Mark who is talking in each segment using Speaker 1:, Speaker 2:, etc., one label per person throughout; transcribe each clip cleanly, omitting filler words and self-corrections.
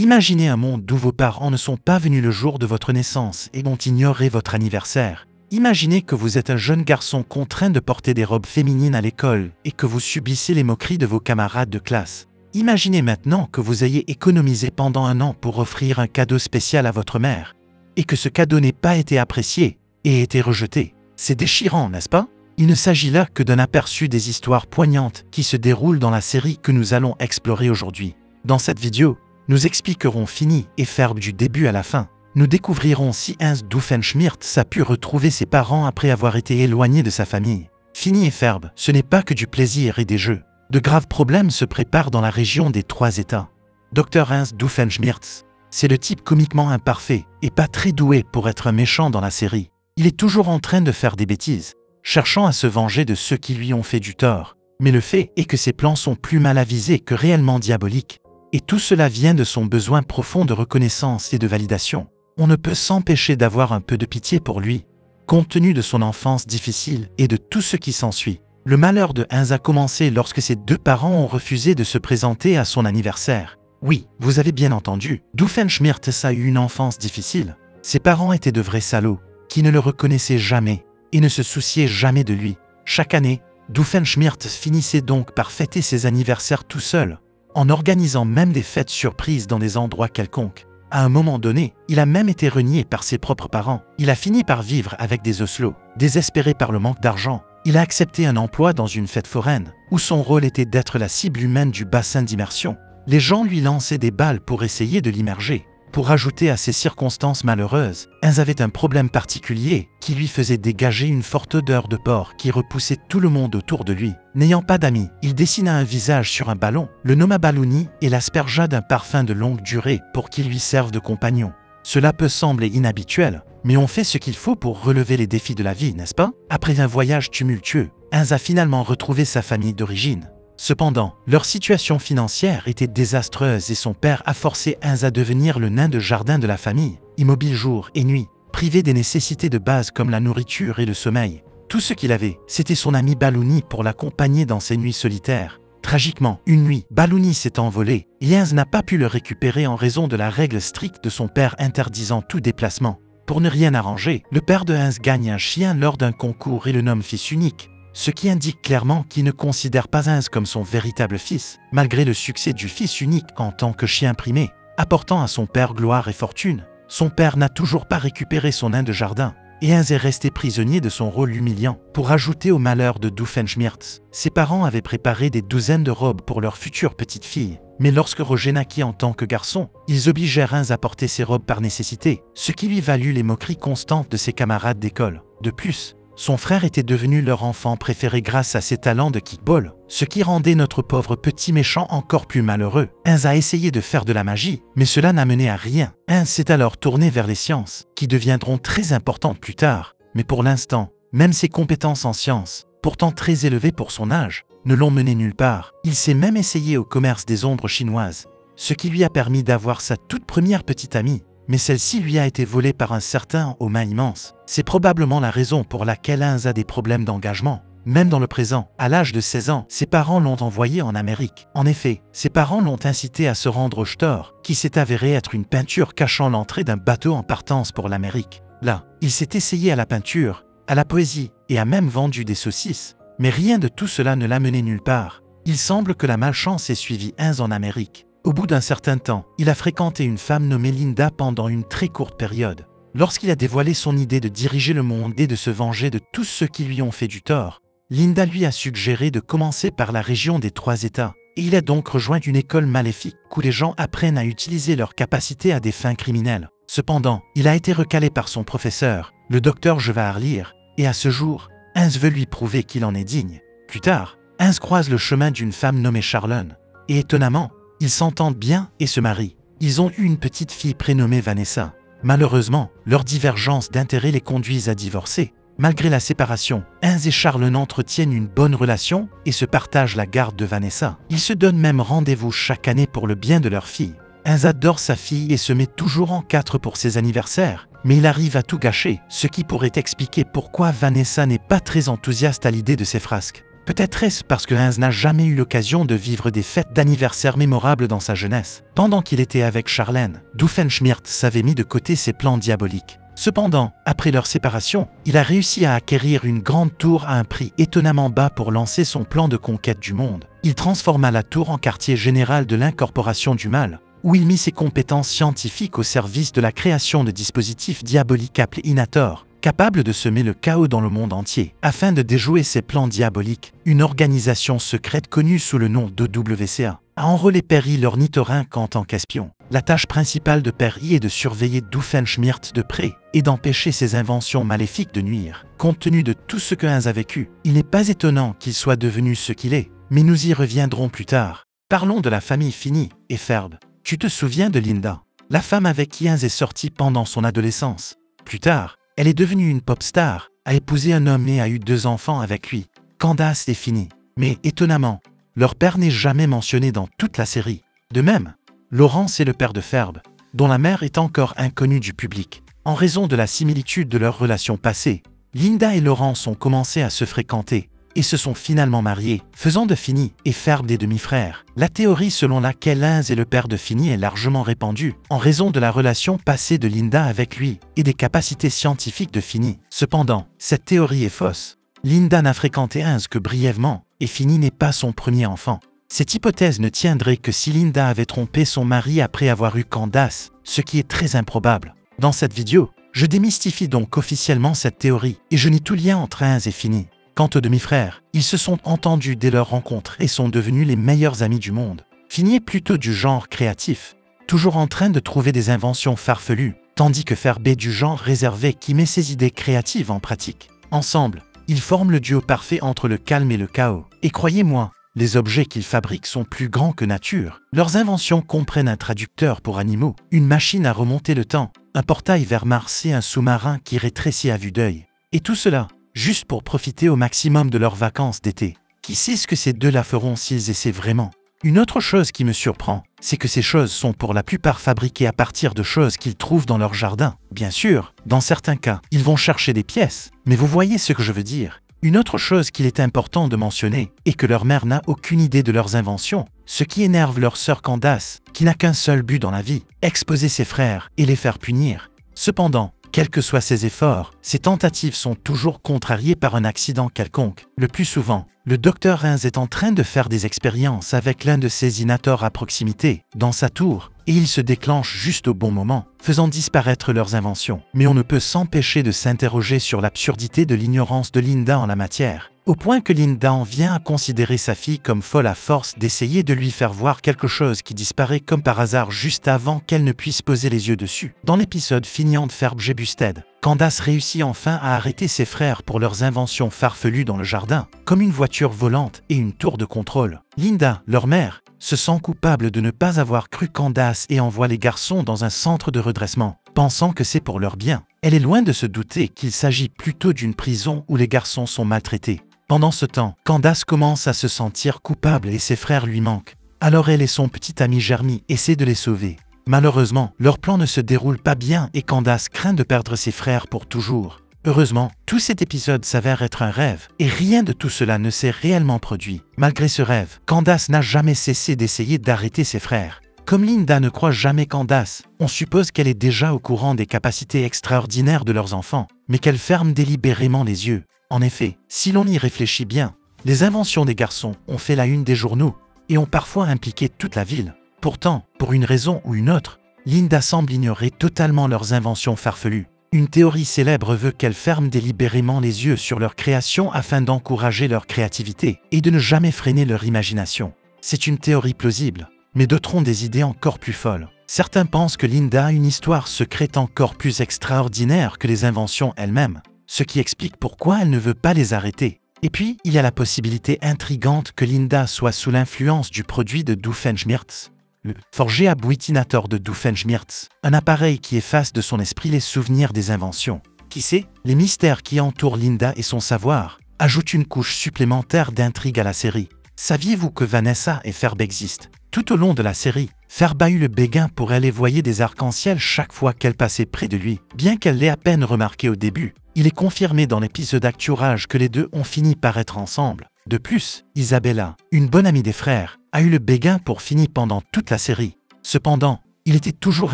Speaker 1: Imaginez un monde où vos parents ne sont pas venus le jour de votre naissance et ont ignoré votre anniversaire. Imaginez que vous êtes un jeune garçon contraint de porter des robes féminines à l'école et que vous subissez les moqueries de vos camarades de classe. Imaginez maintenant que vous ayez économisé pendant un an pour offrir un cadeau spécial à votre mère et que ce cadeau n'ait pas été apprécié et ait été rejeté. C'est déchirant, n'est-ce pas? Il ne s'agit là que d'un aperçu des histoires poignantes qui se déroulent dans la série que nous allons explorer aujourd'hui. Dans cette vidéo, nous expliquerons Finny et Ferb du début à la fin. Nous découvrirons si Hans Doofenshmirtz a pu retrouver ses parents après avoir été éloigné de sa famille. Finny et Ferb, ce n'est pas que du plaisir et des jeux. De graves problèmes se préparent dans la région des Trois États. Dr Hans Doofenshmirtz, c'est le type comiquement imparfait et pas très doué pour être un méchant dans la série. Il est toujours en train de faire des bêtises, cherchant à se venger de ceux qui lui ont fait du tort. Mais le fait est que ses plans sont plus mal avisés que réellement diaboliques. Et tout cela vient de son besoin profond de reconnaissance et de validation. On ne peut s'empêcher d'avoir un peu de pitié pour lui, compte tenu de son enfance difficile et de tout ce qui s'ensuit. Le malheur de Hans a commencé lorsque ses deux parents ont refusé de se présenter à son anniversaire. Oui, vous avez bien entendu, Doofenshmirtz a eu une enfance difficile. Ses parents étaient de vrais salauds, qui ne le reconnaissaient jamais et ne se souciaient jamais de lui. Chaque année, Doofenshmirtz finissait donc par fêter ses anniversaires tout seul, en organisant même des fêtes surprises dans des endroits quelconques. À un moment donné, il a même été renié par ses propres parents. Il a fini par vivre avec des osselets. Désespéré par le manque d'argent, il a accepté un emploi dans une fête foraine, où son rôle était d'être la cible humaine du bassin d'immersion. Les gens lui lançaient des balles pour essayer de l'immerger. Pour ajouter à ces circonstances malheureuses, Hans avait un problème particulier qui lui faisait dégager une forte odeur de porc qui repoussait tout le monde autour de lui. N'ayant pas d'amis, il dessina un visage sur un ballon, le nomma Balloony et l'aspergea d'un parfum de longue durée pour qu'il lui serve de compagnon. Cela peut sembler inhabituel, mais on fait ce qu'il faut pour relever les défis de la vie, n'est-ce pas? Après un voyage tumultueux, Hans a finalement retrouvé sa famille d'origine. Cependant, leur situation financière était désastreuse et son père a forcé Hans à devenir le nain de jardin de la famille, immobile jour et nuit, privé des nécessités de base comme la nourriture et le sommeil. Tout ce qu'il avait, c'était son ami Balloony pour l'accompagner dans ses nuits solitaires. Tragiquement, une nuit, Balloony s'est envolé et Hans n'a pas pu le récupérer en raison de la règle stricte de son père interdisant tout déplacement. Pour ne rien arranger, le père de Hans gagne un chien lors d'un concours et le nomme fils unique, ce qui indique clairement qu'il ne considère pas Hans comme son véritable fils, malgré le succès du fils unique en tant que chien primé, apportant à son père gloire et fortune. Son père n'a toujours pas récupéré son nain de jardin, et Hans est resté prisonnier de son rôle humiliant. Pour ajouter au malheur de Doofenshmirtz, ses parents avaient préparé des douzaines de robes pour leur future petite fille. Mais lorsque Roger naquit en tant que garçon, ils obligèrent Hans à porter ces robes par nécessité, ce qui lui valut les moqueries constantes de ses camarades d'école. De plus, son frère était devenu leur enfant préféré grâce à ses talents de kickball, ce qui rendait notre pauvre petit méchant encore plus malheureux. Hans a essayé de faire de la magie, mais cela n'a mené à rien. Hans s'est alors tourné vers les sciences, qui deviendront très importantes plus tard. Mais pour l'instant, même ses compétences en sciences, pourtant très élevées pour son âge, ne l'ont mené nulle part. Il s'est même essayé au commerce des ombres chinoises, ce qui lui a permis d'avoir sa toute première petite amie. Mais celle-ci lui a été volée par un certain aux mains immenses. C'est probablement la raison pour laquelle Hans a des problèmes d'engagement. Même dans le présent, à l'âge de 16 ans, ses parents l'ont envoyé en Amérique. En effet, ses parents l'ont incité à se rendre au Stor, qui s'est avéré être une peinture cachant l'entrée d'un bateau en partance pour l'Amérique. Là, il s'est essayé à la peinture, à la poésie, et a même vendu des saucisses. Mais rien de tout cela ne l'a mené nulle part. Il semble que la malchance ait suivi Hans en Amérique. Au bout d'un certain temps, il a fréquenté une femme nommée Linda pendant une très courte période. Lorsqu'il a dévoilé son idée de diriger le monde et de se venger de tous ceux qui lui ont fait du tort, Linda lui a suggéré de commencer par la région des Trois États. Et il a donc rejoint une école maléfique où les gens apprennent à utiliser leurs capacités à des fins criminelles. Cependant, il a été recalé par son professeur, le docteur Jevaharlir, et à ce jour, Hans veut lui prouver qu'il en est digne. Plus tard, Hans croise le chemin d'une femme nommée Charlone. Et étonnamment, ils s'entendent bien et se marient. Ils ont eu une petite fille prénommée Vanessa. Malheureusement, leurs divergences d'intérêts les conduisent à divorcer. Malgré la séparation, Hans et Charlone entretiennent une bonne relation et se partagent la garde de Vanessa. Ils se donnent même rendez-vous chaque année pour le bien de leur fille. Hans adore sa fille et se met toujours en quatre pour ses anniversaires. Mais il arrive à tout gâcher, ce qui pourrait expliquer pourquoi Vanessa n'est pas très enthousiaste à l'idée de ses frasques. Peut-être est-ce parce que Hans n'a jamais eu l'occasion de vivre des fêtes d'anniversaire mémorables dans sa jeunesse. Pendant qu'il était avec Charlène, Doofenshmirtz avait mis de côté ses plans diaboliques. Cependant, après leur séparation, il a réussi à acquérir une grande tour à un prix étonnamment bas pour lancer son plan de conquête du monde. Il transforma la tour en quartier général de l'incorporation du mal, où il mit ses compétences scientifiques au service de la création de dispositifs diaboliques appelés Inator, capables de semer le chaos dans le monde entier. Afin de déjouer ses plans diaboliques, une organisation secrète connue sous le nom de WCA a enrôlé Perry l'ornithorynque en tant qu'espion. La tâche principale de Perry est de surveiller Doofenshmirtz de près et d'empêcher ses inventions maléfiques de nuire. Compte tenu de tout ce que Hans a vécu, il n'est pas étonnant qu'il soit devenu ce qu'il est, mais nous y reviendrons plus tard. Parlons de la famille Finney et Ferb. Tu te souviens de Linda, la femme avec qui Hans est sorti pendant son adolescence. Plus tard, elle est devenue une pop star, a épousé un homme et a eu 2 enfants avec lui, Candace et Finney. Mais étonnamment, leur père n'est jamais mentionné dans toute la série. De même, Lawrence est le père de Ferb, dont la mère est encore inconnue du public. En raison de la similitude de leurs relations passées, Linda et Lawrence ont commencé à se fréquenter et se sont finalement mariés, faisant de Finney et Ferb des demi-frères. La théorie selon laquelle Hans est le père de Finney est largement répandue en raison de la relation passée de Linda avec lui et des capacités scientifiques de Finney. Cependant, cette théorie est fausse. Linda n'a fréquenté Hans que brièvement et Finney n'est pas son premier enfant. Cette hypothèse ne tiendrait que si Linda avait trompé son mari après avoir eu Candace, ce qui est très improbable. Dans cette vidéo, je démystifie donc officiellement cette théorie et je nie tout lien entre Hans et Finney. Quant aux demi-frères, ils se sont entendus dès leur rencontre et sont devenus les meilleurs amis du monde. Finney est plutôt du genre créatif, toujours en train de trouver des inventions farfelues, tandis que Ferb est du genre réservé qui met ses idées créatives en pratique. Ensemble, ils forment le duo parfait entre le calme et le chaos. Et croyez-moi, les objets qu'ils fabriquent sont plus grands que nature. Leurs inventions comprennent un traducteur pour animaux, une machine à remonter le temps, un portail vers Mars et un sous-marin qui rétrécit à vue d'œil. Et tout cela, juste pour profiter au maximum de leurs vacances d'été. Qui sait ce que ces deux-là feront s'ils essaient vraiment? Une autre chose qui me surprend, c'est que ces choses sont pour la plupart fabriquées à partir de choses qu'ils trouvent dans leur jardin. Bien sûr, dans certains cas, ils vont chercher des pièces, mais vous voyez ce que je veux dire. Une autre chose qu'il est important de mentionner est que leur mère n'a aucune idée de leurs inventions, ce qui énerve leur sœur Candace, qui n'a qu'un seul but dans la vie, exposer ses frères et les faire punir. Cependant, quels que soient ses efforts, ses tentatives sont toujours contrariées par un accident quelconque. Le plus souvent, le docteur Hans est en train de faire des expériences avec l'un de ses Inators à proximité, dans sa tour, et il se déclenche juste au bon moment, faisant disparaître leurs inventions. Mais on ne peut s'empêcher de s'interroger sur l'absurdité de l'ignorance de Linda en la matière, au point que Linda en vient à considérer sa fille comme folle à force d'essayer de lui faire voir quelque chose qui disparaît comme par hasard juste avant qu'elle ne puisse poser les yeux dessus. Dans l'épisode Finney and Ferb Get Busted, Candace réussit enfin à arrêter ses frères pour leurs inventions farfelues dans le jardin, comme une voiture volante et une tour de contrôle. Linda, leur mère, se sent coupable de ne pas avoir cru Candace et envoie les garçons dans un centre de redressement, pensant que c'est pour leur bien. Elle est loin de se douter qu'il s'agit plutôt d'une prison où les garçons sont maltraités. Pendant ce temps, Candace commence à se sentir coupable et ses frères lui manquent. Alors elle et son petit ami Jeremy essaient de les sauver. Malheureusement, leur plan ne se déroule pas bien et Candace craint de perdre ses frères pour toujours. Heureusement, tout cet épisode s'avère être un rêve, et rien de tout cela ne s'est réellement produit. Malgré ce rêve, Candace n'a jamais cessé d'essayer d'arrêter ses frères. Comme Linda ne croit jamais Candace, on suppose qu'elle est déjà au courant des capacités extraordinaires de leurs enfants, mais qu'elle ferme délibérément les yeux. En effet, si l'on y réfléchit bien, les inventions des garçons ont fait la une des journaux, et ont parfois impliqué toute la ville. Pourtant, pour une raison ou une autre, Linda semble ignorer totalement leurs inventions farfelues. Une théorie célèbre veut qu'elles ferment délibérément les yeux sur leur création afin d'encourager leur créativité et de ne jamais freiner leur imagination. C'est une théorie plausible, mais d'autres ont des idées encore plus folles. Certains pensent que Linda a une histoire secrète encore plus extraordinaire que les inventions elles-mêmes, ce qui explique pourquoi elle ne veut pas les arrêter. Et puis, il y a la possibilité intrigante que Linda soit sous l'influence du produit de Doofenshmirtz, le forgé à Buitinator de Doofenshmirtz, un appareil qui efface de son esprit les souvenirs des inventions. Qui sait, les mystères qui entourent Linda et son savoir ajoutent une couche supplémentaire d'intrigue à la série. Saviez-vous que Vanessa et Ferb existent? Tout au long de la série, Ferb a eu le béguin pour aller voyer des arcs-en-ciel chaque fois qu'elle passait près de lui. Bien qu'elle l'ait à peine remarqué au début, il est confirmé dans l'épisode Acturage que les deux ont fini par être ensemble. De plus, Isabella, une bonne amie des frères, a eu le béguin pour Finny pendant toute la série. Cependant, il était toujours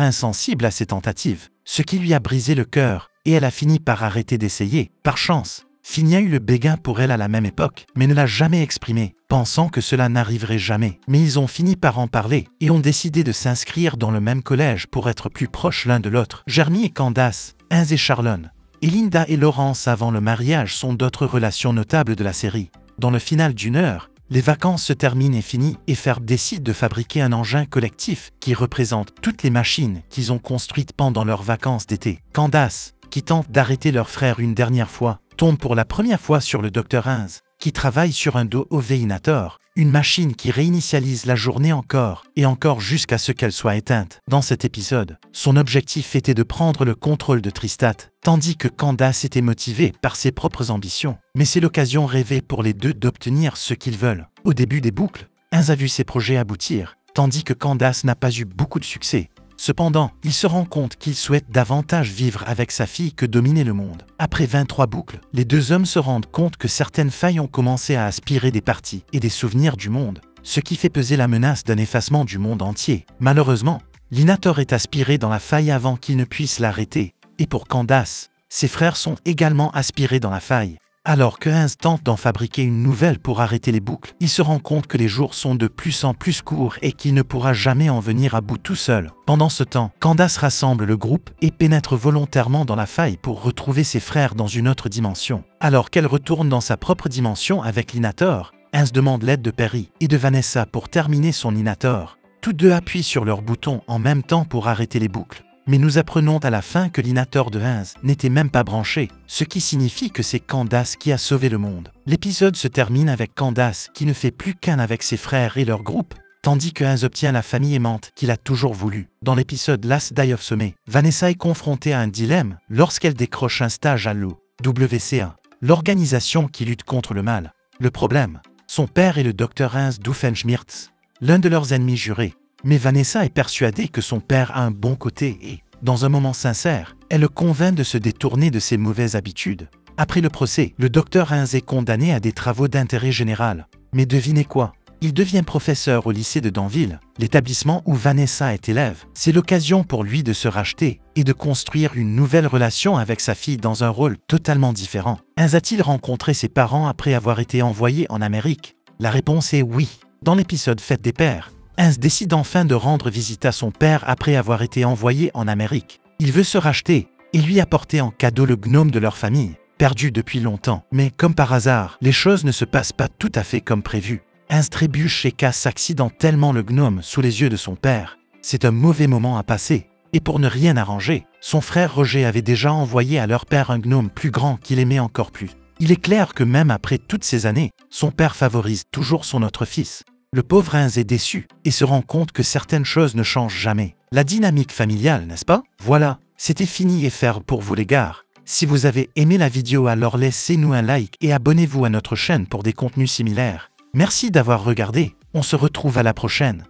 Speaker 1: insensible à ses tentatives, ce qui lui a brisé le cœur, et elle a fini par arrêter d'essayer. Par chance, Finny a eu le béguin pour elle à la même époque, mais ne l'a jamais exprimé, pensant que cela n'arriverait jamais. Mais ils ont fini par en parler, et ont décidé de s'inscrire dans le même collège pour être plus proches l'un de l'autre. Jeremy et Candace, Ins et Charlone, et Linda et Laurence avant le mariage sont d'autres relations notables de la série. Dans le final d'une heure, les vacances se terminent et Finny et Ferb décident de fabriquer un engin collectif qui représente toutes les machines qu'ils ont construites pendant leurs vacances d'été. Candace, qui tente d'arrêter leur frère une dernière fois, tombe pour la première fois sur le Dr Ins, qui travaille sur un Doveinator, une machine qui réinitialise la journée encore et encore jusqu'à ce qu'elle soit éteinte. Dans cet épisode, son objectif était de prendre le contrôle de Tristat, tandis que Candace était motivée par ses propres ambitions. Mais c'est l'occasion rêvée pour les deux d'obtenir ce qu'ils veulent. Au début des boucles, Ins a vu ses projets aboutir, tandis que Candace n'a pas eu beaucoup de succès. Cependant, il se rend compte qu'il souhaite davantage vivre avec sa fille que dominer le monde. Après 23 boucles, les deux hommes se rendent compte que certaines failles ont commencé à aspirer des parties et des souvenirs du monde, ce qui fait peser la menace d'un effacement du monde entier. Malheureusement, l'Inator est aspiré dans la faille avant qu'il ne puisse l'arrêter, et pour Candace, ses frères sont également aspirés dans la faille. Alors que Ins tente d'en fabriquer une nouvelle pour arrêter les boucles, il se rend compte que les jours sont de plus en plus courts et qu'il ne pourra jamais en venir à bout tout seul. Pendant ce temps, Candace rassemble le groupe et pénètre volontairement dans la faille pour retrouver ses frères dans une autre dimension. Alors qu'elle retourne dans sa propre dimension avec l'Inator, Ins demande l'aide de Perry et de Vanessa pour terminer son Inator. Tous deux appuient sur leur bouton en même temps pour arrêter les boucles. Mais nous apprenons à la fin que l'Inator de Ins n'était même pas branché, ce qui signifie que c'est Candace qui a sauvé le monde. L'épisode se termine avec Candace qui ne fait plus qu'un avec ses frères et leur groupe, tandis que Ins obtient la famille aimante qu'il a toujours voulu. Dans l'épisode Last Day of Summer, Vanessa est confrontée à un dilemme lorsqu'elle décroche un stage à l'OWCA, l'organisation qui lutte contre le mal. Le problème, son père est le Dr Ins Doofenshmirtz, l'un de leurs ennemis jurés. Mais Vanessa est persuadée que son père a un bon côté et, dans un moment sincère, elle le convainc de se détourner de ses mauvaises habitudes. Après le procès, le Dr Ins est condamné à des travaux d'intérêt général. Mais devinez quoi? Il devient professeur au lycée de Danville, l'établissement où Vanessa est élève. C'est l'occasion pour lui de se racheter et de construire une nouvelle relation avec sa fille dans un rôle totalement différent. Ins a-t-il rencontré ses parents après avoir été envoyé en Amérique? La réponse est oui. Dans l'épisode Fête des Pères, Ins décide enfin de rendre visite à son père après avoir été envoyé en Amérique. Il veut se racheter et lui apporter en cadeau le gnome de leur famille, perdu depuis longtemps. Mais comme par hasard, les choses ne se passent pas tout à fait comme prévu. Ins trébuche et casse accidentellement le gnome sous les yeux de son père. C'est un mauvais moment à passer. Et pour ne rien arranger, son frère Roger avait déjà envoyé à leur père un gnome plus grand qu'il aimait encore plus. Il est clair que même après toutes ces années, son père favorise toujours son autre fils. Le pauvre Ins est déçu et se rend compte que certaines choses ne changent jamais. La dynamique familiale, n'est-ce pas? Voilà, c'était fini et Ferb pour vous les gars. Si vous avez aimé la vidéo, alors laissez-nous un like et abonnez-vous à notre chaîne pour des contenus similaires. Merci d'avoir regardé, on se retrouve à la prochaine.